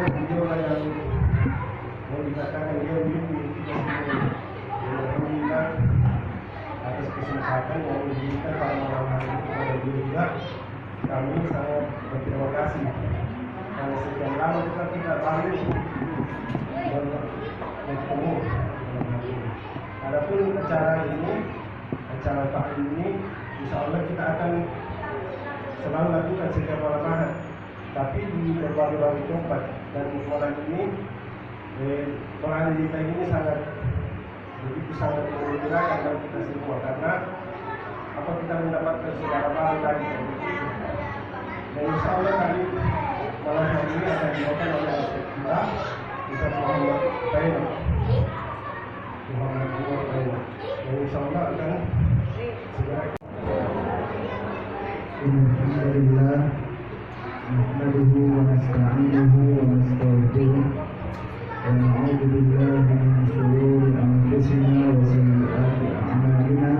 beliau yang dikatakan dia melindungi kita semua. Alhamdulillah atas kesempatan yang diberikan pada malam hari ini kepada beliau juga. Kami sangat berterima kasih karena sekian lama kita tidak tahu bertemu. Adapun acara ini, acara taklim ini, insya Allah kita akan selalu lakukan setiap malam Ahad, tapi di berbagai tempat. Dan malam ini malam kita ini begitu sangat mengembirakan bagi kita semua, karena kita mendapatkan saudara baru lagi. Dan insya Allah tadi malam hari ini akan dilakukan oleh Ustaz Ustaz Muhammad Baino. Dan insya Allah akan segera. Alhamdulillah, nahmaduhu wa nasta'inuhu wa nastaghfiruh wa na'udzu billahi min shururi anfusina wa sayyiati a'malina.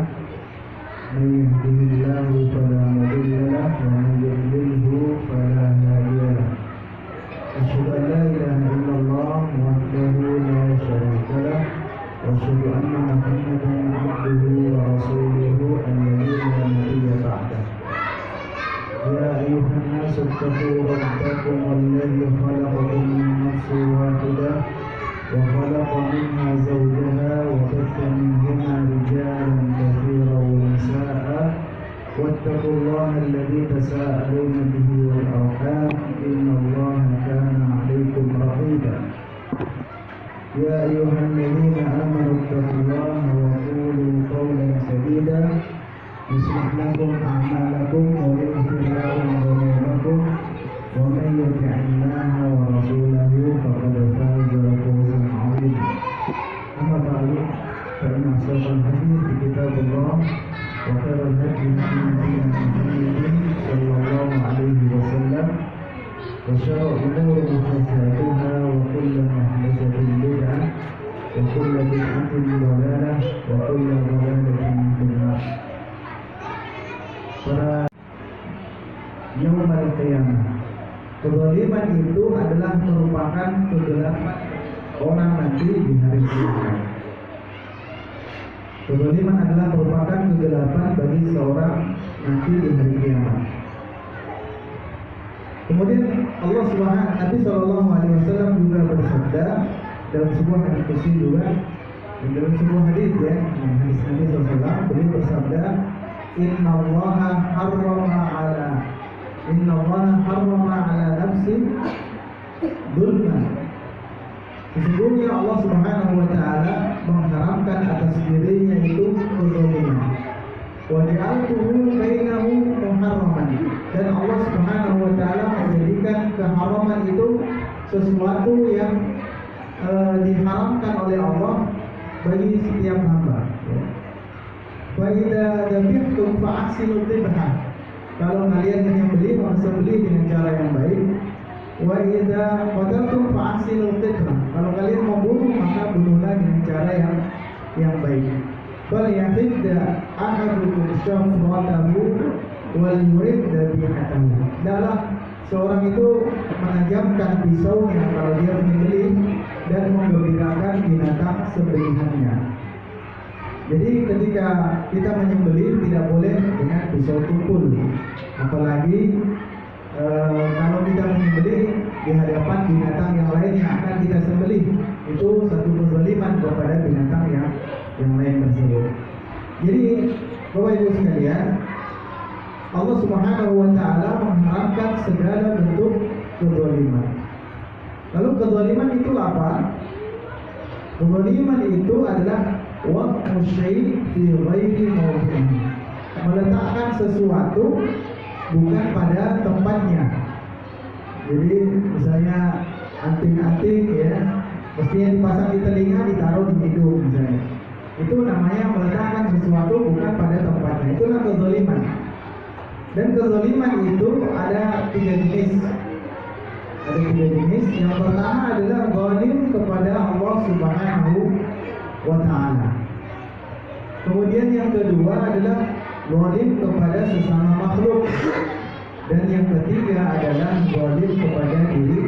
Man yahdihillahu fala mudilla lahu wa man yudlilhu fala hadiya lahu. Asyhadu an la ilaha illallah wahdahu la syarika lahu wa asyhadu anna Muhammadan 'abduhu wa rasuluhu alladzi la nabiyya ba'dahu. يا أيها الناس اتقوا ربكم الذي خلقكم من نفس واحدة وخلق منها زوجها وبث منهما رجالا كثيرا ونساء واتقوا الله الذي تساءلون به والأرحام إن الله كان عليكم رقيبا. يا أيها الذين آمنوا اتقوا الله وقولوا قولا سديدا يصلح لكم أعمالكم ويغفر لكم ذنوبكم ومن يطع الله ورسوله فقد فاز فوزا عظيما. أما بعد فإن أصدق الحديث كتاب الله وخير الهدي هدي محمد صلى الله عليه وسلم وشر الأمور محدثاتها وكل محدثة بدعة وكل بدعة ضلالة وكل ضلالة في النار. Pada yaumul qiyamah, kezaliman itu adalah merupakan kegelapan orang nanti di hari kiamat. Kezaliman adalah merupakan kegelapan bagi seorang nanti di hari kiamat. Kemudian Allah Subhanahu Nabi Sallallahu Alaihi Wasallam juga bersabda dalam sebuah hadis juga, dalam sebuah hadis ya, hadis Nabi SAW beliau bersabda, Inna Allah harrama ala nafsi dzulman. Sesungguhnya Allah Subhanahu wa taala mengharamkan atas dirinya itu kezaliman. Wa ja'altuhu bainahu muharraman. Dan Allah Subhanahu wa taala menjadikan keharaman itu sesuatu yang diharamkan oleh Allah bagi setiap hamba. Wa idza dzabihtum fa'ahsinu dzibha. Kalau kalian menyembelih, maka sembelih dengan cara yang baik. Wa idza qataltum fa'ahsinu dzibha. Kalau kalian membunuh, maka bunuhlah dengan cara yang baik. Fal yahidda ahadukum syafratahu wal yurid dzabihatahu. Dalam seorang itu menajamkan pisaunya kalau dia menyembelih dan menggembirakan binatang sembelihannya. Jadi ketika kita menyembelih tidak boleh dengan pisau tumpul, apalagi kalau kita menyembelih di hadapan binatang yang lain yang akan kita sembelih, itu satu kezaliman kepada binatang yang lain tersebut. Jadi Bapak Ibu sekalian, Allah Subhanahu wa taala mengharamkan segala bentuk kezaliman. Lalu kezaliman itu apa? Kezaliman itu adalah waqfu syai' fi ghairi mawdi'ihi. Meletakkan sesuatu bukan pada tempatnya. Jadi misalnya anting-anting ya, mestinya dipasang di telinga, ditaruh di hidung misalnya. Itu namanya meletakkan sesuatu bukan pada tempatnya. Itulah kezaliman. Dan kezaliman itu ada 3 jenis. Ada 3 jenis. Yang pertama adalah zalim kepada Allah Subhanahu wa ta'ala. Kemudian yang kedua adalah zalim kepada sesama makhluk. Dan yang ketiga adalah zalim kepada diri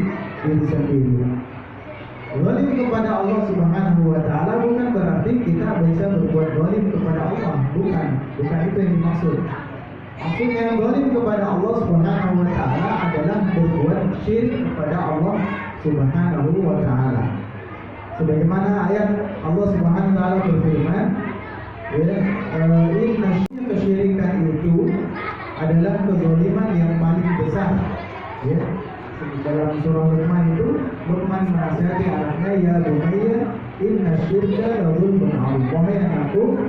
diri sendiri. Zalim kepada Allah Subhanahu wa taala bukan berarti kita bisa berbuat zalim kepada Allah, bukan itu yang dimaksud. Maksudnya zalim kepada Allah Subhanahu wa taala adalah berbuat syirik kepada Allah Subhanahu wa taala. Sebagaimana ayat Allah Subhanahu wa taala berfirman, ya, inna kesyirikan itu adalah kezaliman yang paling besar. Ya. Dalam surah Luqman itu, Luqman menasihati anaknya, ya bunayya inna syirka la dzulmun 'adzim. Wahai anakku,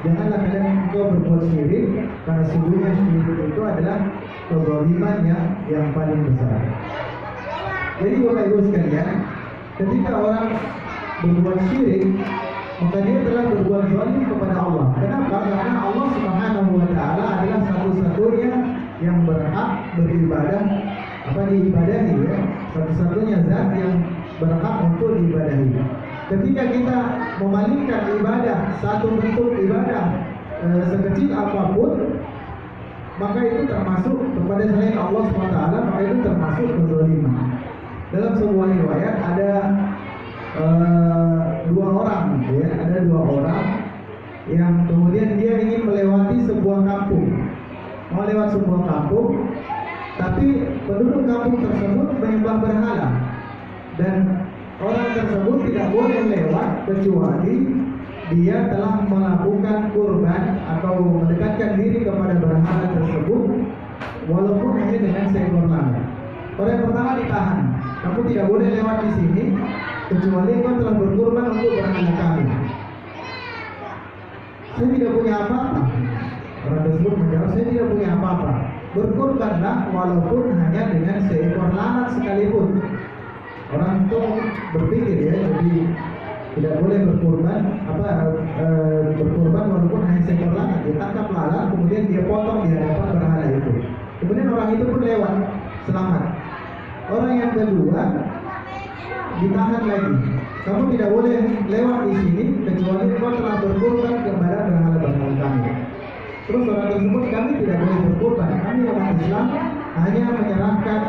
janganlah kalian engkau berbuat syirik, karena sesungguhnya syirik itu adalah kezaliman yang paling besar. Jadi Bapak Ibu sekalian, ketika orang berbuat syirik, maka dia telah berbuat zalim kepada Allah. Kenapa? Karena Allah Subhanahu wa taala adalah satu-satunya yang berhak beribadah, diibadahi, ya. Satu-satunya zat yang berhak untuk diibadahi. Ketika kita memalingkan ibadah, satu bentuk ibadah sekecil apapun, maka itu termasuk kepada selain Allah SWT, maka itu termasuk kezaliman. Dalam sebuah riwayat ada dua orang yang kemudian dia ingin melewati sebuah kampung, mau lewat sebuah kampung, tapi penduduk kampung tersebut menyembah berhala dan orang tersebut tidak boleh lewat kecuali dia telah melakukan kurban atau mendekatkan diri kepada berhala tersebut walaupun hanya dengan seekor lambat. Orang yang pertama ditahan, kamu tidak boleh lewat di sini kecuali kau telah berkurban untuk berhala kami. Saya tidak punya apa-apa. Orang tersebut menjawab, saya tidak punya apa-apa. Berkurbanlah walaupun hanya dengan seekor lalat sekalipun. Orang itu berpikir, ya, jadi tidak boleh berkurban walaupun hanya seekor lalat. Dia tangkap lalat, kemudian dia potong di hadapan berhala itu. Kemudian orang itu pun lewat, selamat. Orang yang kedua ditahan lagi. Kamu tidak boleh lewat di sini kecuali kau telah berkurban kepada berhala-berhala kami. Terus orang tersebut, kami tidak boleh berkurban. Kami umat Islam hanya menyerahkan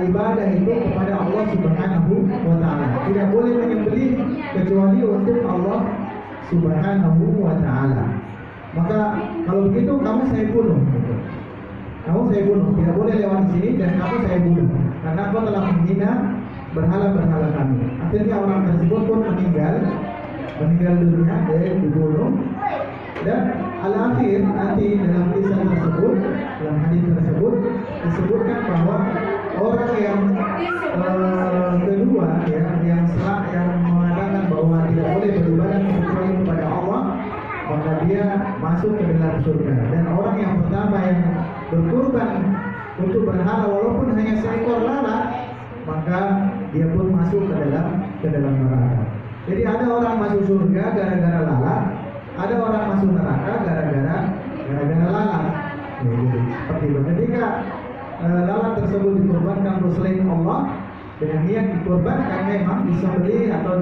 ibadah itu kepada Allah Subhanahu wa taala. Tidak boleh menyembelih kecuali untuk Allah Subhanahu wa taala. Maka kalau begitu kamu saya bunuh. Kamu saya bunuh. Tidak boleh lewat di sini dan kamu saya bunuh. Karena kau telah menghina berhala-berhala kami. Akhirnya orang tersebut pun meninggal dunia, dia dibunuh. Dan al-akhir nanti dalam kisah tersebut, dalam hadis tersebut disebutkan bahwa orang yang kedua, ya, yang mengatakan bahwa tidak boleh beribadah kecuali kepada Allah, maka dia masuk ke dalam surga. Dan orang yang pertama yang berkurban untuk berhala walaupun hanya seekor lalat, maka dia pun masuk ke dalam neraka. Jadi ada orang masuk surga gara-gara lalat, ada orang masuk neraka gara-gara lalat. Jadi, seperti itu. Ketika lalat tersebut dikorbankan untuk selain Allah dengan niat dikorbankan, memang disembelih atau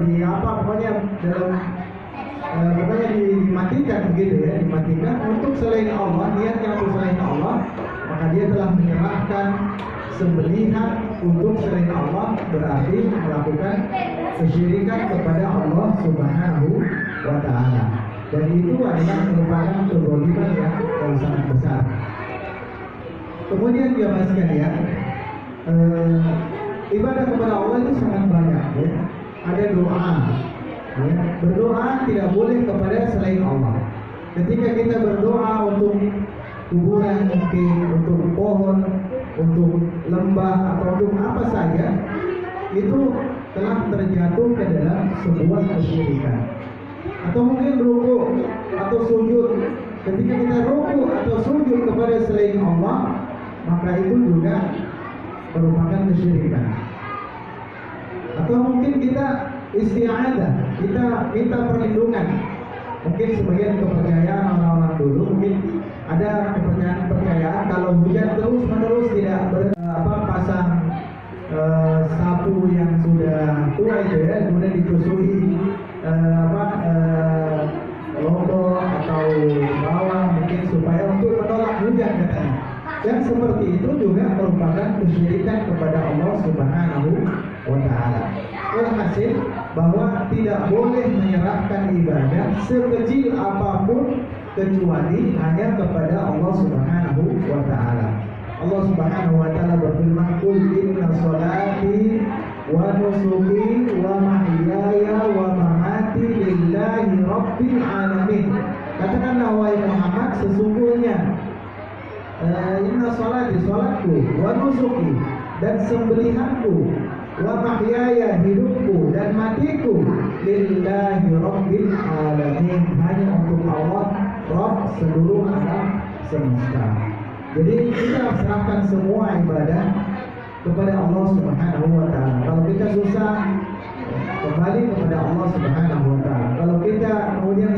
pokoknya dimatikan begitu, ya, dimatikan untuk selain Allah, niatnya untuk selain Allah, maka dia telah menyerahkan sembelihan untuk selain Allah, berarti melakukan kesyirikan kepada Allah Subhanahu wa taala. Dan itu adalah merupakan kezaliman yang sangat besar. Kemudian jemaah sekalian, ibadah kepada Allah itu sangat banyak, ya. Ada doa, ya. Berdoa tidak boleh kepada selain Allah. Ketika kita berdoa untuk kuburan, mungkin untuk pohon, untuk lembah atau untuk apa saja, itu telah terjatuh ke dalam sebuah kesyirikan. Atau mungkin ruku atau sujud, ketika kita ruku atau sujud kepada selain Allah, maka itu juga merupakan kesyirikan. Atau mungkin kita isti'adah, kita minta perlindungan. Mungkin sebagian kepercayaan orang-orang dulu, mungkin ada kepercayaan kalau hujan terus-menerus tidak pasang sapu yang sudah tua itu, ya, kemudian ditusui lombok atau bawang, mungkin supaya untuk menolak hujan katanya. Dan seperti itu juga merupakan kesyirikan kepada Allah Subhanahu taala. Walhasil bahwa tidak boleh menyerahkan ibadah sekecil apapun kecuali hanya kepada Allah Subhanahu wa taala. Allah Subhanahu wa taala berfirman, "Qul inna sholati wa nusuki wa mahyaya wa mamati lillahi rabbil alamin." Katakanlah wahai Muhammad, sesungguhnya inna sholati, sholatku, wa nusuki, dan sembelihanku, wa mahyaya, hidupku, dan matiku, lillahi rabbil alamin, hanya untuk Allah, Rabb seluruh alam semesta. Jadi kita serahkan semua ibadah kepada Allah Subhanahu wa taala. Kalau kita susah, kembali kepada Allah Subhanahu wa taala. Kalau kita kemudian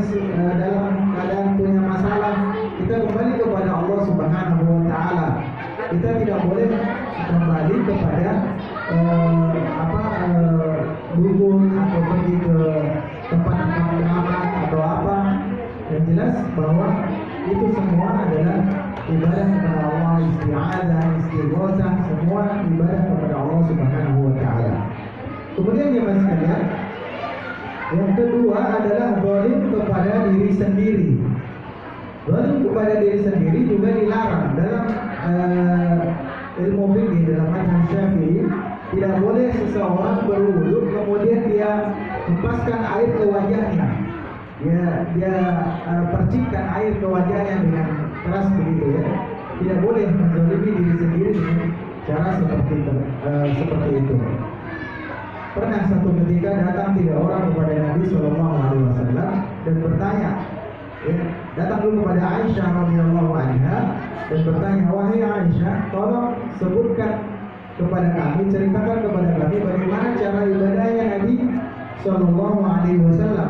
dalam keadaan punya masalah, kita kembali kepada Allah Subhanahu wa taala. Kita tidak boleh kembali kepada dukun atau pergi ke tempat-tempat keramat atau apa. Yang jelas bahwa itu semua adalah ibadah kepada Allah, isti'adzah, istighosah, semua ibadah kepada Allah Subhanahu wa taala. Kemudian ya Mas sekalian, yang kedua adalah zalim kepada diri sendiri. Zalim kepada diri sendiri juga dilarang dalam ilmu fikih, dalam mazhab Syafi'i. Tidak boleh seseorang berwudu kemudian dia hempaskan air ke wajahnya. Dia percikkan air ke wajahnya dengan keras begitu ya. Tidak boleh menzalimi diri sendiri dengan cara seperti itu. Pernah satu ketika datang 3 orang kepada Nabi Shallallahu Alaihi Wasallam dan bertanya, datang dulu kepada Aisyah radhiyallahu anha dan bertanya, wahai Aisyah, tolong sebutkan kepada kami, ceritakan kepada kami bagaimana cara ibadahnya Nabi Shallallahu Alaihi Wasallam.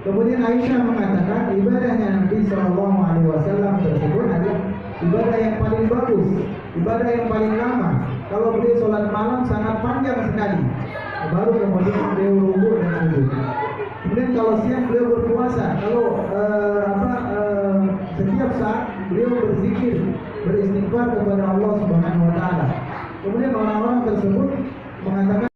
Kemudian Aisyah mengatakan ibadahnya Nabi Shallallahu Alaihi Wasallam tersebut adalah ibadah yang paling bagus, ibadah yang paling lama. Kalau beliau sholat malam sangat panjang sekali, baru kemudian beliau rukuk dan sujud. Kemudian kalau siang beliau berpuasa, kalau setiap saat beliau berzikir, beristighfar kepada Allah Subhanahu Wa Taala. Kemudian orang-orang tersebut mengatakan